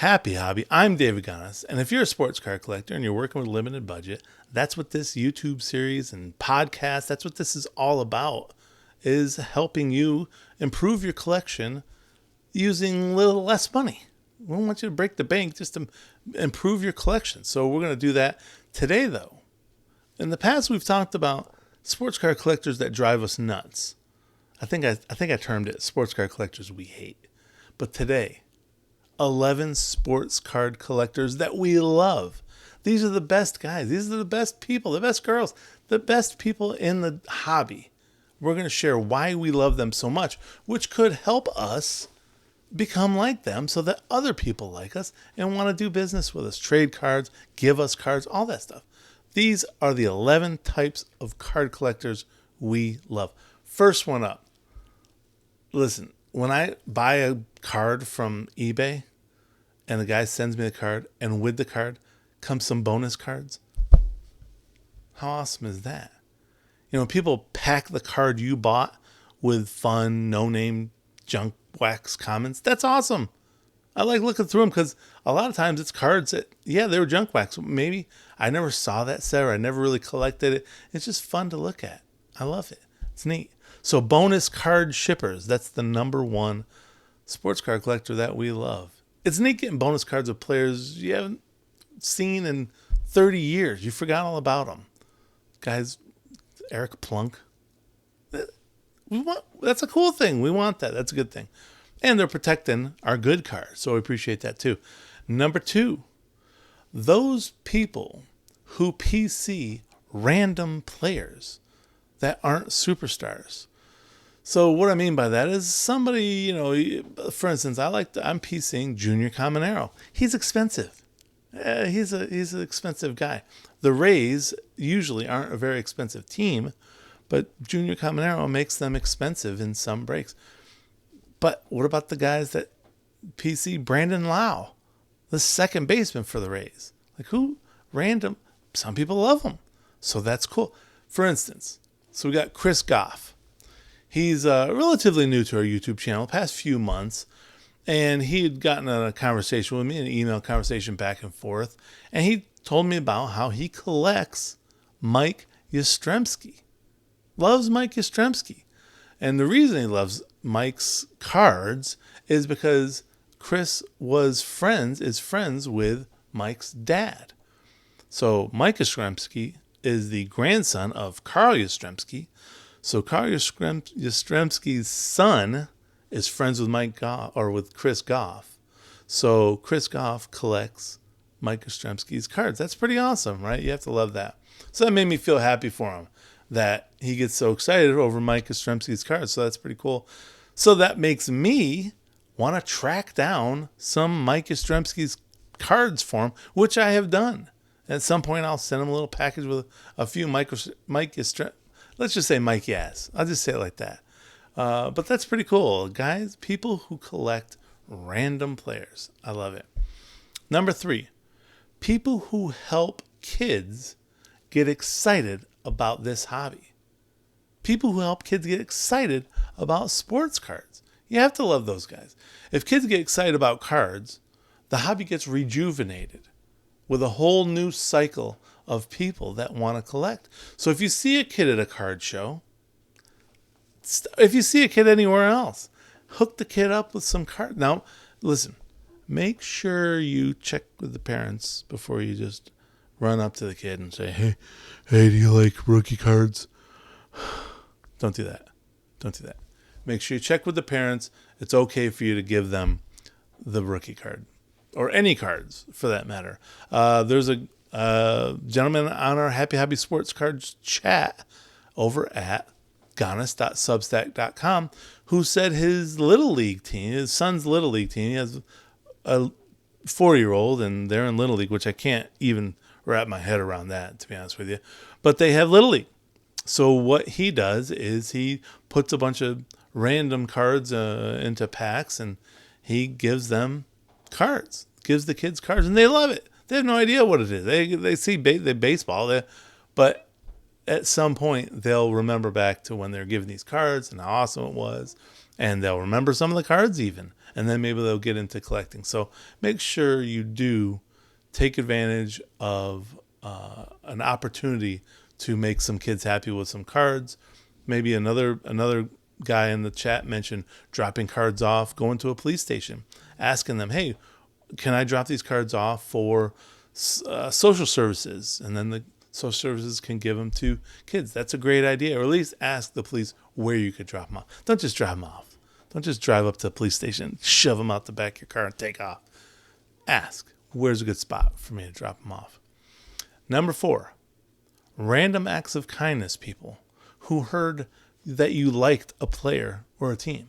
Happy Hobby. I'm David Gonos, and if you're a sports car collector and you're working with a limited budget, that's what this YouTube series and podcast, that's what this is all about, is helping you improve your collection using a little less money. We don't want you to break the bank, just to improve your collection. So we're going to do that today, though. In the past, we've talked about sports car collectors that drive us nuts. I think I termed it sports car collectors we hate. But today, 11 sports card collectors that we love. These are the best guys. These are the best people, the best girls, the best people in the hobby. We're going to share why we love them so much, which could help us become like them so that other people like us and want to do business with us, trade cards, give us cards, all that stuff. These are the 11 types of card collectors we love. First one up. Listen, when I buy a card from eBay and the guy sends me the card and with the card comes some bonus cards, how awesome is that? You know, people pack the card you bought with fun, no-name junk wax comments. That's awesome. I like looking through them because a lot of times it's cards that, yeah, they were junk wax. Maybe I never saw that set or I never really collected it. It's just fun to look at. I love it. It's neat. So bonus card shippers, that's the number one sports card collector that we love. It's neat getting bonus cards of players you haven't seen in 30 years. You forgot all about them. Guys, Eric Plunk. That's a cool thing. We want that. That's a good thing. And they're protecting our good cards, so we appreciate that too. Number two, those people who PC random players that aren't superstars. So what I mean by that is somebody, you know, for instance, I'm PCing Junior Caminero. He's expensive. He's an expensive guy. The Rays usually aren't a very expensive team, but Junior Caminero makes them expensive in some breaks. But what about the guys that PC Brandon Lau, the second baseman for the Rays? Like who? Random. Some people love him. So that's cool. For instance, so we got Chris Goff. He's relatively new to our YouTube channel, past few months. And he had gotten a conversation with me, an email conversation back and forth. And he told me about how he collects Mike Yastrzemski. Loves Mike Yastrzemski. And the reason he loves Mike's cards is because Chris is friends with Mike's dad. So Mike Yastrzemski is the grandson of Carl Yastrzemski. So Carl Yastrzemski's son is friends with Mike Goff or with Chris Goff. So Chris Goff collects Mike Yastrzemski's cards. That's pretty awesome, right? You have to love that. So that made me feel happy for him that he gets so excited over Mike Yastrzemski's cards. So that's pretty cool. So that makes me want to track down some Mike Yastrzemski's cards for him, which I have done. At some point, I'll send him a little package with a few Mike Yastrzemski. Let's just say Mike Yas. I'll just say it like that. But that's pretty cool. Guys, people who collect random players. I love it. Number three, people who help kids get excited about this hobby. People who help kids get excited about sports cards. You have to love those guys. If kids get excited about cards, the hobby gets rejuvenated with a whole new cycle of people that want to collect. So if you see a kid at a card show, if you see a kid anywhere else, hook the kid up with some cards. Now, listen, make sure you check with the parents before you just run up to the kid and say, hey, do you like rookie cards? Don't do that. Don't do that. Make sure you check with the parents. It's okay for you to give them the rookie card or any cards for that matter. There's a gentleman on our Happy Hobby Sports Cards chat over at gonos.substack.com who said his little league team, his son's little league team, he has a 4-year-old and they're in little league, which I can't even wrap my head around that, to be honest with you. But they have little league. So what he does is he puts a bunch of random cards into packs and he gives them cards, gives the kids cards, and they love it. They have no idea what it is. They see baseball, but at some point they'll remember back to when they're given these cards and how awesome it was, and they'll remember some of the cards even, and then maybe they'll get into collecting. So make sure you do take advantage of an opportunity to make some kids happy with some cards. Maybe another guy in the chat mentioned dropping cards off, going to a police station, asking them, hey, can I drop these cards off for social services? And then the social services can give them to kids. That's a great idea. Or at least ask the police where you could drop them off. Don't just drop them off. Don't just drive up to the police station, shove them out the back of your car and take off. Ask, where's a good spot for me to drop them off? Number 4, random acts of kindness people who heard that you liked a player or a team.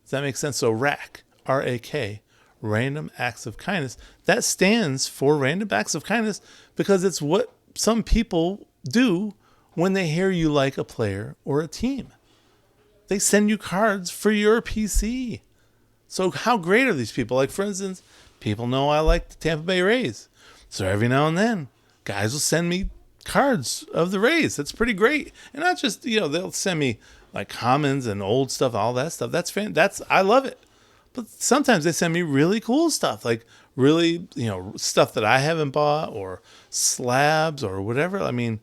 Does that make sense? So RAK, R-A-K, random acts of kindness. That stands for random acts of kindness because it's what some people do when they hear you like a player or a team. They send you cards for your PC. So how great are these people? Like, for instance, people know I like the Tampa Bay Rays. So every now and then, guys will send me cards of the Rays. That's pretty great. And not just, they'll send me like commons and old stuff, all that stuff. I love it. But sometimes they send me really cool stuff, like really, stuff that I haven't bought or slabs or whatever. I mean,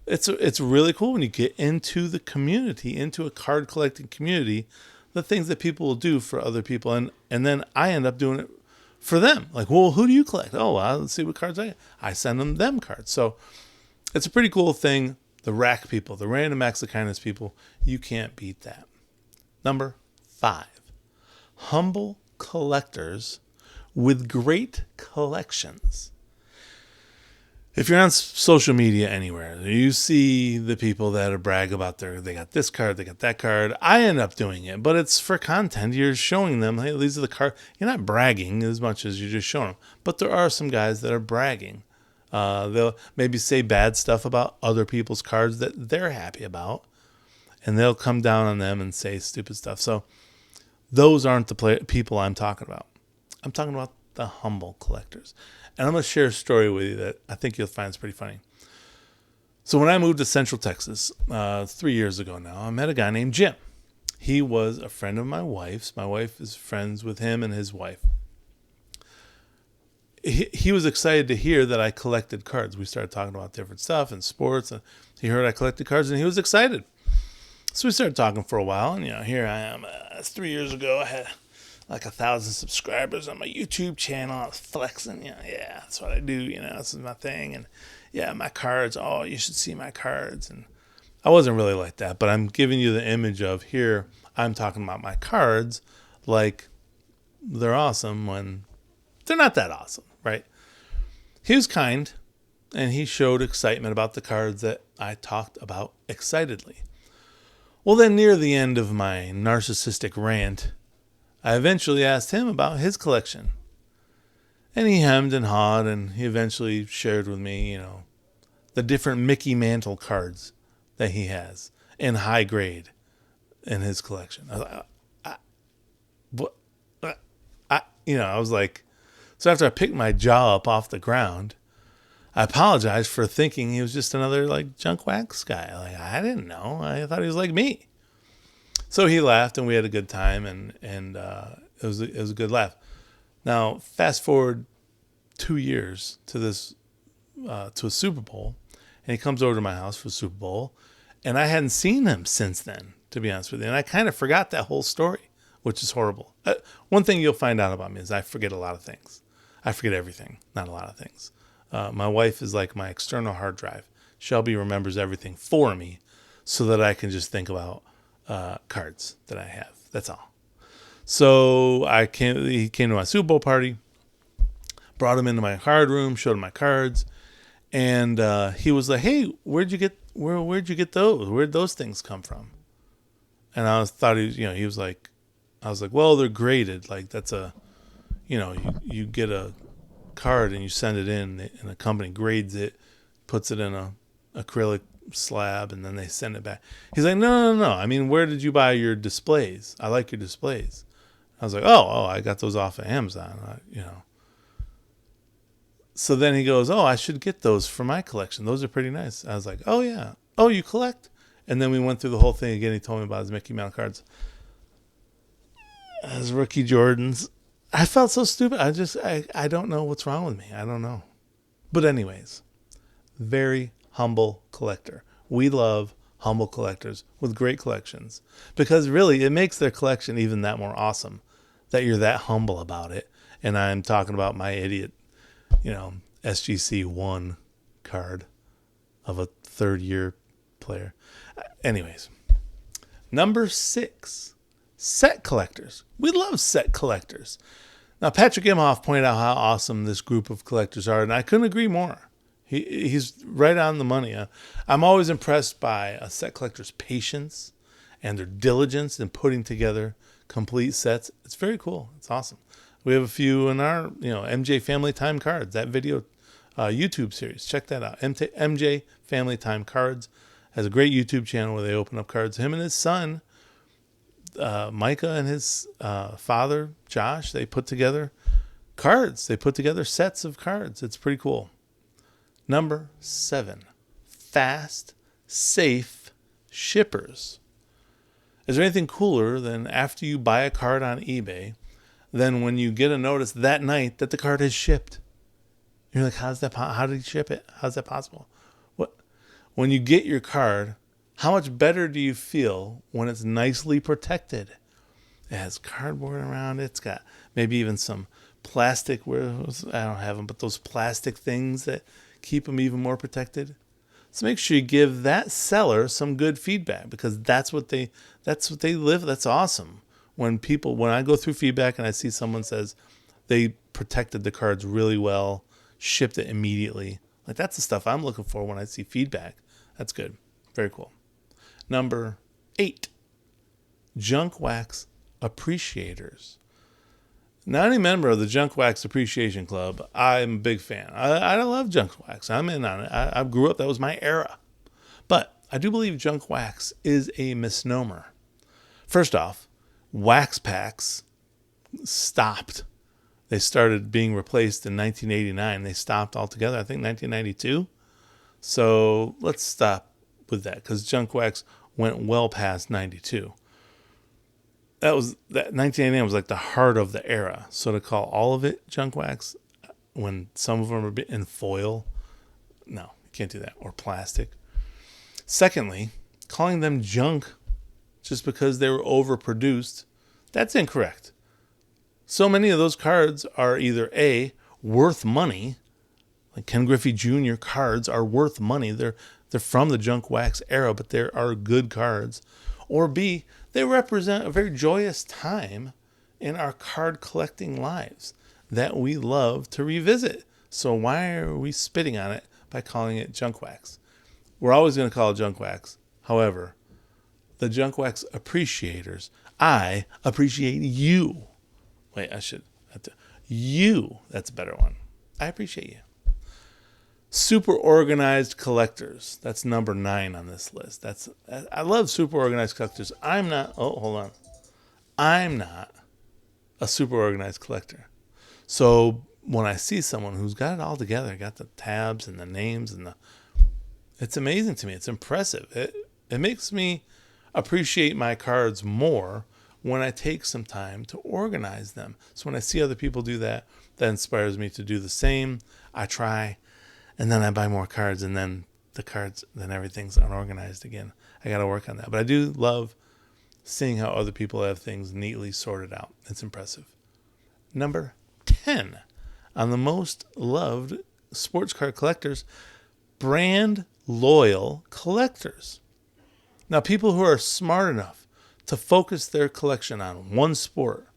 it's really cool when you get into the community, into a card collecting community, the things that people will do for other people. And then I end up doing it for them. Like, well, who do you collect? Oh, well, let's see what cards I send them cards. So it's a pretty cool thing. The RAK people, the random acts of kindness people, you can't beat that. Number 5, humble collectors with great collections. If you're on social media anywhere, you see the people that brag about they got this card, they got that card. I end up doing it, but it's for content. You're showing them, hey, these are the cards. You're not bragging as much as you're just showing them. But there are some guys that are bragging. They'll maybe say bad stuff about other people's cards that they're happy about, and they'll come down on them and say stupid stuff. So those aren't the people I'm talking about. I'm talking about the humble collectors. And I'm going to share a story with you that I think you'll find is pretty funny. So when I moved to Central Texas 3 years ago now, I met a guy named Jim. He was a friend of my wife's. My wife is friends with him and his wife. He was excited to hear that I collected cards. We started talking about different stuff and sports. And he heard I collected cards, and he was excited. So we started talking for a while. And, here I am. 3 years ago, I had like 1,000 subscribers on my YouTube channel. I was flexing. Yeah, that's what I do. This is my thing. And, yeah, my cards. Oh, you should see my cards. And I wasn't really like that. But I'm giving you the image of here, I'm talking about my cards like they're awesome when they're not that awesome. Right? He was kind, and he showed excitement about the cards that I talked about excitedly. Well, then near the end of my narcissistic rant, I eventually asked him about his collection. And he hemmed and hawed, and he eventually shared with me, the different Mickey Mantle cards that he has in high grade in his collection. I was like, I was like, so after I picked my jaw up off the ground, I apologized for thinking he was just another like junk wax guy. Like, I didn't know. I thought he was like me. So he laughed, and we had a good time, and it was a good laugh. Now, fast forward 2 years to this to a Super Bowl, and he comes over to my house for the Super Bowl, and I hadn't seen him since then, to be honest with you, and I kind of forgot that whole story, which is horrible. One thing you'll find out about me is I forget a lot of things. I forget everything, not a lot of things. My wife is like my external hard drive. Shelby remembers everything for me so that I can just think about cards that I have. That's all. So he came to my Super Bowl party, brought him into my card room, showed him my cards, and he was like, "Hey, where'd you get those? Where'd those things come from?" And I thought he was like, I was like, "Well, they're graded. Like that's you get a card and you send it in, and the company grades it, puts it in a acrylic slab, and then they send it back." He's like, no. I mean, where did you buy your displays? I like your displays. I was like, oh, I got those off of Amazon, So then he goes, oh, I should get those for my collection. Those are pretty nice. I was like, oh yeah. Oh, you collect? And then we went through the whole thing again. He told me about his Mickey Mouse cards. as rookie Jordans. I felt so stupid. I don't know what's wrong with me. I don't know. But anyways, very humble collector. We love humble collectors with great collections because really it makes their collection even that more awesome that you're that humble about it. And I'm talking about my idiot, SGC 1 card of a third year player. Anyways, number 6, set collectors. We love set collectors. Now, Patrick Imhoff pointed out how awesome this group of collectors are, and I couldn't agree more. He's right on the money. I'm always impressed by a set collector's patience and their diligence in putting together complete sets. It's very cool. It's awesome. We have a few in our, MJ Family Time Cards, that video YouTube series. Check that out. MJ Family Time Cards has a great YouTube channel where they open up cards. Him and his son, Micah, and his father, Josh, they put together cards. They put together sets of cards. It's pretty cool. Number 7, fast, safe shippers. Is there anything cooler than after you buy a card on eBay, then when you get a notice that night that the card has shipped? You're like, how did he ship it? How's that possible? When you get your card, how much better do you feel when it's nicely protected? It has cardboard around it. It's got maybe even some plastic, I don't have them, but those plastic things that keep them even more protected. So make sure you give that seller some good feedback because that's what they live. That's awesome. When I go through feedback and I see someone says they protected the cards really well, shipped it immediately. Like that's the stuff I'm looking for when I see feedback. That's good. Very cool. Number 8, junk wax appreciators. Now, any member of the Junk Wax Appreciation Club, I'm a big fan. I love junk wax. I'm in on it. I grew up, that was my era. But I do believe junk wax is a misnomer. First off, wax packs stopped. They started being replaced in 1989. They stopped altogether, I think 1992. So let's stop with that because junk wax went well past 92. That 1989 was like the heart of the era. So to call all of it junk wax when some of them are in foil, no, you can't do that. Or plastic. Secondly, calling them junk just because they were overproduced, that's incorrect. So many of those cards are either A, worth money, like Ken Griffey Jr. cards are worth money. They're from the junk wax era, but they are good cards. Or B, they represent a very joyous time in our card collecting lives that we love to revisit. So why are we spitting on it by calling it junk wax? We're always going to call it junk wax. However, the junk wax appreciators, I appreciate you. Wait, you, that's a better one. I appreciate you. Super organized collectors. That's number 9 on this list. I love super organized collectors. I'm not a super organized collector. So when I see someone who's got it all together, got the tabs and the names it's amazing to me. It's impressive. It makes me appreciate my cards more when I take some time to organize them. So when I see other people do that, that inspires me to do the same. I try. And then I buy more cards, and then then everything's unorganized again. I got to work on that. But I do love seeing how other people have things neatly sorted out. It's impressive. Number 10 on the most loved sports card collectors, brand loyal collectors. Now, people who are smart enough to focus their collection on one sport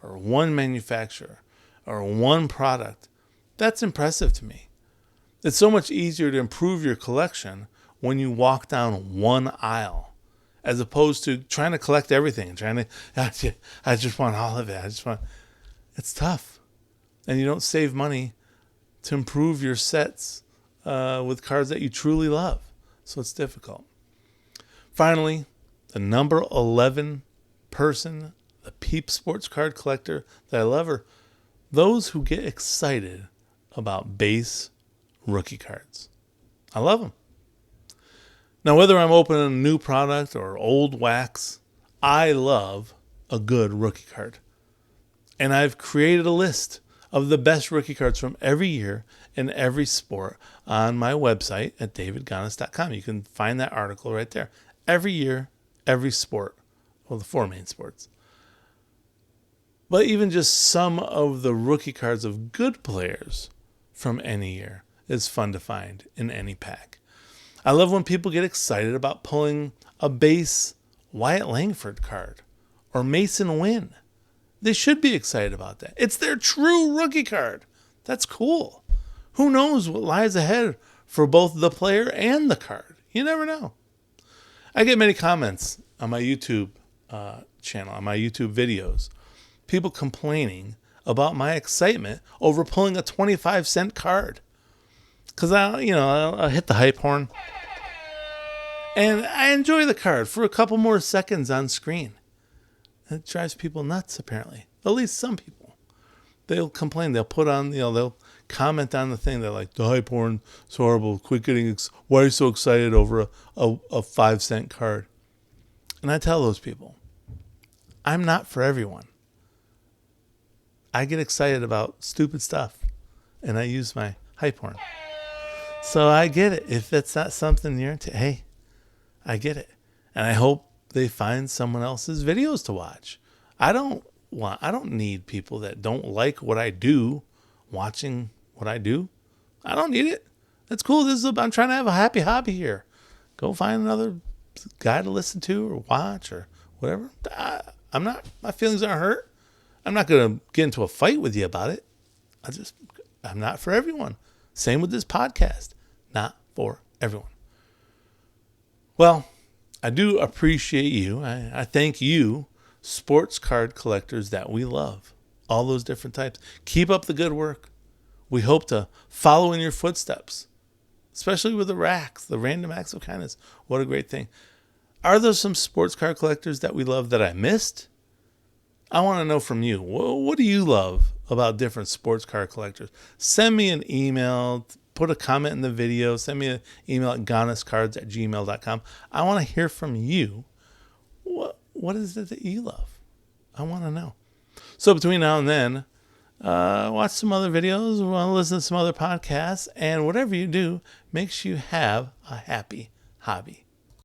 or one manufacturer or one product, that's impressive to me. It's so much easier to improve your collection when you walk down one aisle as opposed to trying to collect everything and I just want all of it. It's tough. And you don't save money to improve your sets with cards that you truly love. So it's difficult. Finally, the number 11 person, the peep sports card collector that I love are those who get excited about base rookie cards. I love them. Now, whether I'm opening a new product or old wax, I love a good rookie card. And I've created a list of the best rookie cards from every year in every sport on my website at davidgonos.com. You can find that article right there. Every year, every sport. Well, the 4 main sports. But even just some of the rookie cards of good players from any year is fun to find in any pack. I love when people get excited about pulling a base Wyatt Langford card or Mason Wynn. They should be excited about that. It's their true rookie card. That's cool. Who knows what lies ahead for both the player and the card? You never know. I get many comments on my YouTube channel, on my YouTube videos. People complaining about my excitement over pulling a 25-cent card. Because I'll hit the hype horn. And I enjoy the card for a couple more seconds on screen. It drives people nuts, apparently. At least some people. They'll complain. They'll put on, they'll comment on the thing. They're like, the hype horn is horrible. Quit getting, why are you so excited over a 5-cent card? And I tell those people, I'm not for everyone. I get excited about stupid stuff. And I use my hype horn. So I get it. If it's not something you're into, hey, I get it. And I hope they find someone else's videos to watch. I don't need people that don't like what I do watching what I do. I don't need it. That's cool. I'm trying to have a happy hobby here. Go find another guy to listen to or watch or whatever. My feelings aren't hurt. I'm not going to get into a fight with you about it. I'm not for everyone. Same with this podcast. Not for everyone. Well, I do appreciate you. I thank you, sports card collectors that we love. All those different types. Keep up the good work. We hope to follow in your footsteps, especially with the racks, the random acts of kindness. What a great thing. Are there some sports card collectors that we love that I missed? I want to know from you. What do you love about different sports card collectors? Send me an email. Put a comment in the video. Send me an email at gonoscards@gmail.com. I want to hear from you. What is it that you love? I want to know. So between now and then, watch some other videos, listen to some other podcasts, and whatever you do makes you have a happy hobby.